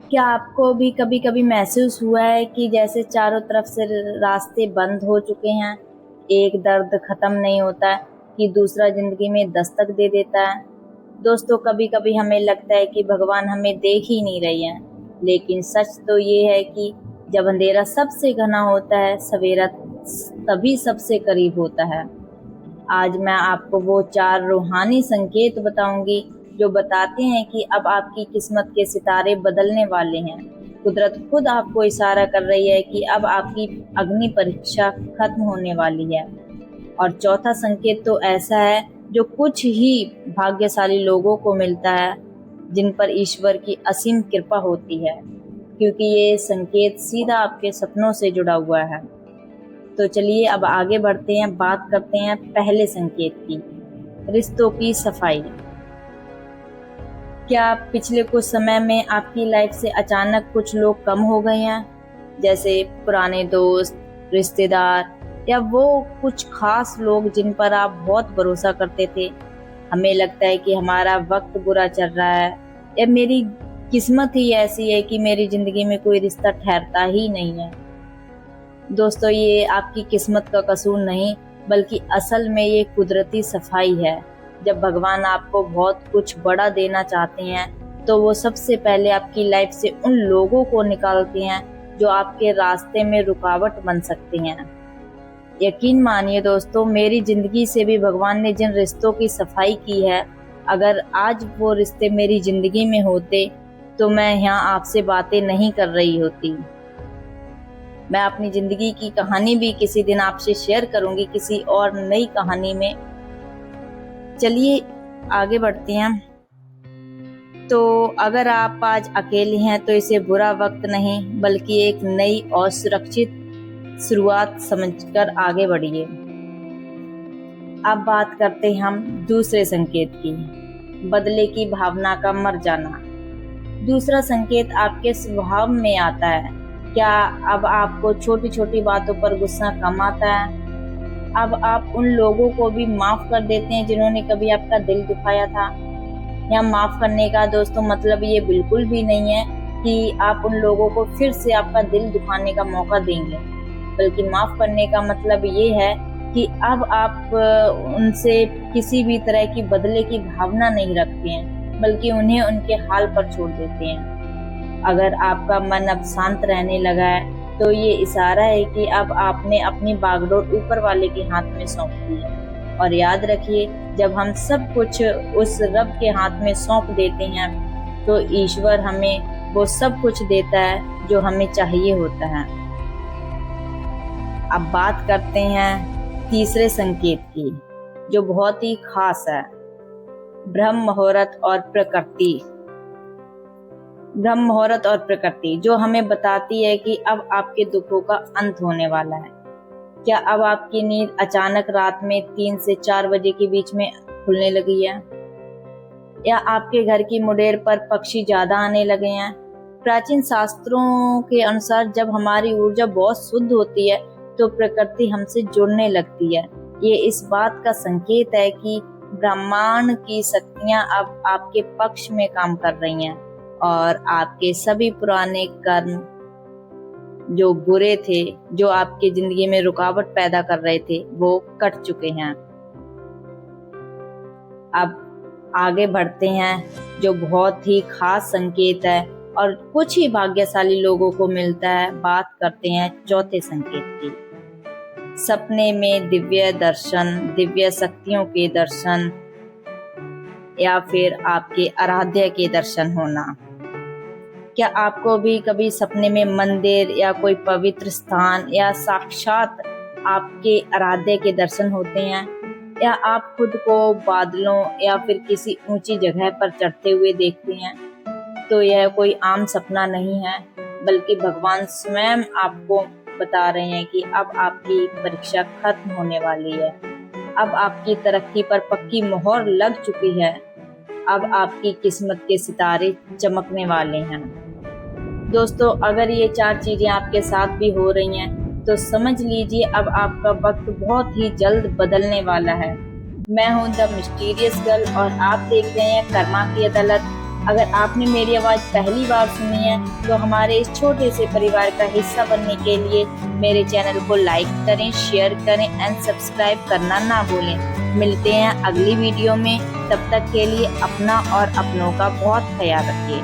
क्या आपको भी कभी कभी महसूस हुआ है कि जैसे चारों तरफ से रास्ते बंद हो चुके हैं? एक दर्द खत्म नहीं होता है कि दूसरा जिंदगी में दस्तक दे देता है। दोस्तों, कभी कभी हमें लगता है कि भगवान हमें देख ही नहीं रही है, लेकिन सच तो ये है कि जब अंधेरा सबसे घना होता है, सवेरा तभी सबसे करीब होता है। आज मैं आपको वो 4 रूहानी संकेत बताऊंगी जो बताते हैं कि अब आपकी किस्मत के सितारे बदलने वाले हैं। कुदरत खुद आपको इशारा कर रही है कि अब आपकी अग्नि परीक्षा खत्म होने वाली है। और चौथा संकेत तो ऐसा है जो कुछ ही भाग्यशाली लोगों को मिलता है, जिन पर ईश्वर की असीम कृपा होती है, क्योंकि ये संकेत सीधा आपके सपनों से जुड़ा हुआ है। तो चलिए अब आगे बढ़ते हैं, बात करते हैं पहले संकेत की, रिश्तों की सफाई। क्या पिछले कुछ समय में आपकी लाइफ से अचानक कुछ लोग कम हो गए हैं? जैसे पुराने दोस्त, रिश्तेदार, या वो कुछ खास लोग जिन पर आप बहुत भरोसा करते थे। हमें लगता है कि हमारा वक्त बुरा चल रहा है, या मेरी किस्मत ही ऐसी है कि मेरी जिंदगी में कोई रिश्ता ठहरता ही नहीं है। दोस्तों, ये आपकी किस्मत का कसूर नहीं, बल्कि असल में ये कुदरती सफाई है। जब भगवान आपको बहुत कुछ बड़ा देना चाहते हैं, तो वो सबसे पहले आपकी लाइफ से उन लोगों को निकालते हैं जो आपके रास्ते में रुकावट बन सकते हैं। यकीन मानिए दोस्तों, मेरी जिंदगी से भी भगवान ने जिन रिश्तों की सफाई की है, अगर आज वो रिश्ते मेरी जिंदगी में होते तो मैं यहाँ आपसे बातें नहीं कर रही होती। मैं अपनी जिंदगी की कहानी भी किसी दिन आपसे शेयर करूंगी, किसी और नई कहानी में। चलिए आगे बढ़ते हैं। तो अगर आप आज अकेले हैं तो इसे बुरा वक्त नहीं, बल्कि एक नई और सुरक्षित शुरुआत समझकर आगे बढ़िए। अब बात करते हैं हम दूसरे संकेत की, बदले की भावना का मर जाना। दूसरा संकेत आपके स्वभाव में आता है। क्या अब आपको छोटी छोटी बातों पर गुस्सा कम आता है? अब आप उन लोगों को भी माफ कर देते हैं जिन्होंने कभी आपका दिल दुखाया था? या माफ करने का दोस्तों मतलब ये बिल्कुल भी नहीं है कि आप उन लोगों को फिर से आपका दिल दुखाने का मौका देंगे, बल्कि माफ करने का मतलब ये है कि अब आप उनसे किसी भी तरह की बदले की भावना नहीं रखते हैं, बल्कि उन्हें उनके हाल पर छोड़ देते हैं। अगर आपका मन अब शांत रहने लगा है, तो ये इशारा है कि अब आपने अपनी बागडोर ऊपर वाले के हाथ में सौंप दी है। और याद रखिए, जब हम सब कुछ उस रब के हाथ में सौंप देते हैं, तो ईश्वर हमें वो सब कुछ देता है जो हमें चाहिए होता है। अब बात करते हैं तीसरे संकेत की, जो बहुत ही खास है, ब्रह्म मुहूर्त और प्रकृति। ब्रह्म मुहूर्त और प्रकृति जो हमें बताती है कि अब आपके दुखों का अंत होने वाला है। क्या अब आपकी नींद अचानक रात में 3 से 4 बजे के बीच में खुलने लगी है? या आपके घर की मुडेर पर पक्षी ज्यादा आने लगे हैं? प्राचीन शास्त्रों के अनुसार जब हमारी ऊर्जा बहुत शुद्ध होती है, तो प्रकृति हमसे जुड़ने लगती है। ये इस बात का संकेत है कि ब्रह्मांड की शक्तियां अब आपके पक्ष में काम कर रही हैं, और आपके सभी पुराने कर्म जो बुरे थे, जो आपकी जिंदगी में रुकावट पैदा कर रहे थे, वो कट चुके हैं। अब आगे बढ़ते हैं, जो बहुत ही खास संकेत है और कुछ ही भाग्यशाली लोगों को मिलता है। बात करते हैं चौथे संकेत की, सपने में दिव्य दर्शन, दिव्य शक्तियों के दर्शन, या फिर आपके आराध्य के दर्शन होना। क्या आपको भी कभी सपने में मंदिर या कोई पवित्र स्थान या साक्षात आपके आराध्य के दर्शन होते हैं? या आप खुद को बादलों या फिर किसी ऊंची जगह पर चढ़ते हुए देखते हैं? तो यह कोई आम सपना नहीं है, बल्कि भगवान स्वयं आपको बता रहे हैं कि अब आपकी परीक्षा खत्म होने वाली है। अब आपकी तरक्की पर पक्की मोहर लग चुकी है। अब आपकी किस्मत के सितारे चमकने वाले हैं। दोस्तों, अगर ये 4 चीजें आपके साथ भी हो रही हैं, तो समझ लीजिए अब आपका वक्त बहुत ही जल्द बदलने वाला है। मैं हूं द मिस्टीरियस गर्ल और आप देख रहे हैं कर्मा की अदालत। अगर आपने मेरी आवाज़ पहली बार सुनी है तो हमारे इस छोटे से परिवार का हिस्सा बनने के लिए मेरे चैनल को लाइक करें, शेयर करें एंड सब्सक्राइब करना ना भूलें। मिलते हैं अगली वीडियो में, तब तक के लिए अपना और अपनों का बहुत ख्याल रखिए।